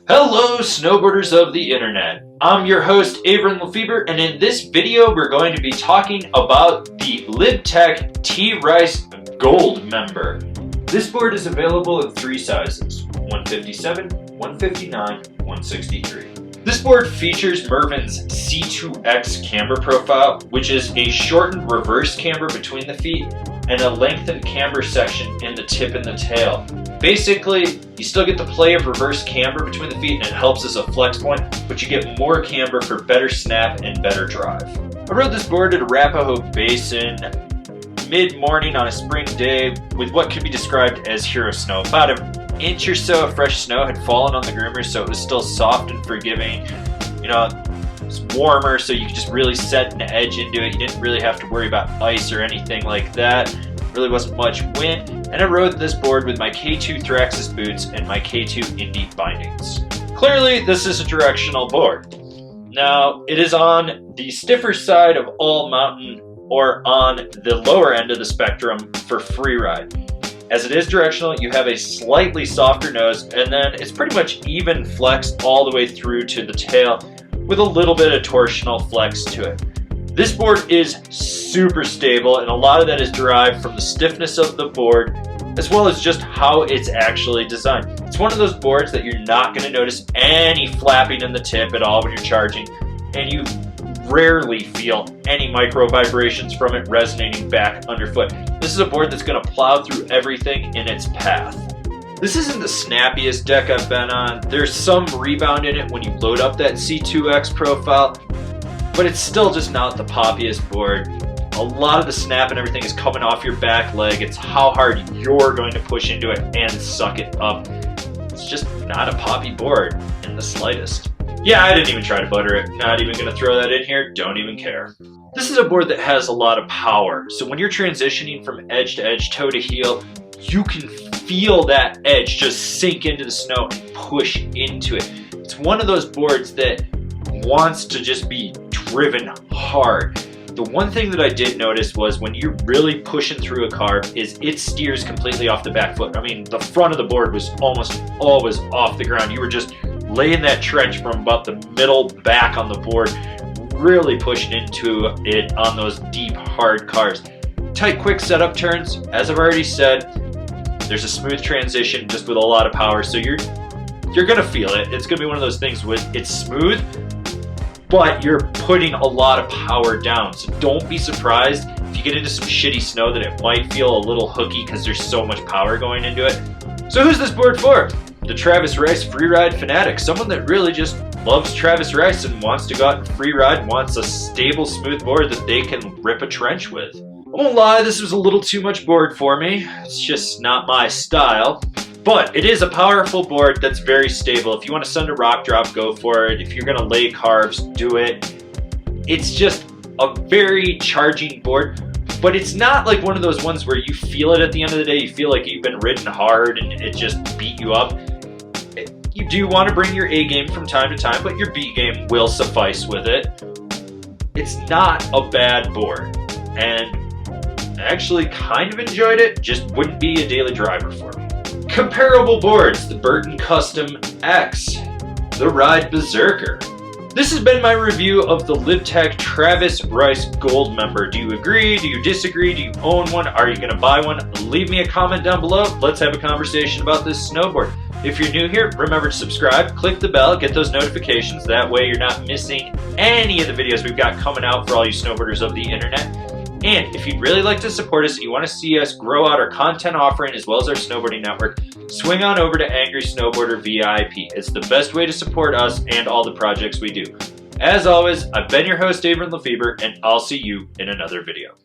Hello snowboarders of the internet, I'm your host Avran LeFeber, and in this video we're going to be talking about the Libtech T-Rice Gold Member. This board is available in three sizes, 157, 159, 163. This board features Mervin's C2X camber profile, which is a shortened reverse camber between the feet and a lengthened camber section in the tip and the tail. Basically, you still get the play of reverse camber between the feet and it helps as a flex point, but you get more camber for better snap and better drive. I rode this board at Arapahoe Basin mid-morning on a spring day with what could be described as hero snow. About an inch or so of fresh snow had fallen on the groomers, so it was still soft and forgiving. You know, it's warmer, so you could just really set an edge into it. You didn't really have to worry about ice or anything like that. Really wasn't much wind, and I rode this board with my K2 Thraxis boots and my K2 Indy bindings. Clearly, this is a directional board. Now, it is on the stiffer side of all mountain or on the lower end of the spectrum for freeride. As it is directional, you have a slightly softer nose, and then it's pretty much even flexed all the way through to the tail with a little bit of torsional flex to it. This board is super stable, and a lot of that is derived from the stiffness of the board as well as just how it's actually designed. It's one of those boards that you're not going to notice any flapping in the tip at all when you're charging, and you rarely feel any micro vibrations from it resonating back underfoot. This is a board that's going to plow through everything in its path. This isn't the snappiest deck I've been on. There's some rebound in it when you load up that C2X profile, but it's still just not the poppiest board. A lot of the snap and everything is coming off your back leg. It's how hard you're going to push into it and suck it up. It's just not a poppy board in the slightest. Yeah, I didn't even try to butter it. Not even going to throw that in here. Don't even care. This is a board that has a lot of power. So when you're transitioning from edge to edge, toe to heel, you can feel that edge just sink into the snow and push into it. It's one of those boards that wants to just be driven hard. The one thing that I did notice was when you're really pushing through a carve is it steers completely off the back foot. I mean, the front of the board was almost always off the ground. You were just laying that trench from about the middle back on the board, really pushing into it on those deep, hard carves. Tight, quick setup turns, as I've already said, there's a smooth transition just with a lot of power, so you're gonna feel it. It's gonna be one of those things with it's smooth, but you're putting a lot of power down. So don't be surprised if you get into some shitty snow that it might feel a little hooky because there's so much power going into it. So who's this board for? The Travis Rice freeride fanatic, someone that really just loves Travis Rice and wants to go out and freeride, wants a stable, smooth board that they can rip a trench with. I won't lie, this was a little too much board for me. It's just not my style. But it is a powerful board that's very stable. If you want to send a rock drop, go for it. If you're going to lay carves, do it. It's just a very charging board, but it's not like one of those ones where you feel it at the end of the day. You feel like you've been ridden hard and it just beat you up. You do want to bring your A game from time to time, but your B game will suffice with it. It's not a bad board, and I actually kind of enjoyed it, just wouldn't be a daily driver for me. Comparable boards, the Burton Custom X, the Ride Berserker. This has been my review of the Libtech Travis Rice Gold Member. Do you agree? Do you disagree? Do you own one? Are you going to buy one? Leave me a comment down below. Let's have a conversation about this snowboard. If you're new here, remember to subscribe, click the bell, get those notifications. That way you're not missing any of the videos we've got coming out for all you snowboarders of the internet. And if you'd really like to support us and you want to see us grow out our content offering as well as our snowboarding network, swing on over to Angry Snowboarder VIP. It's the best way to support us and all the projects we do. As always, I've been your host, Avran LeFeber, and I'll see you in another video.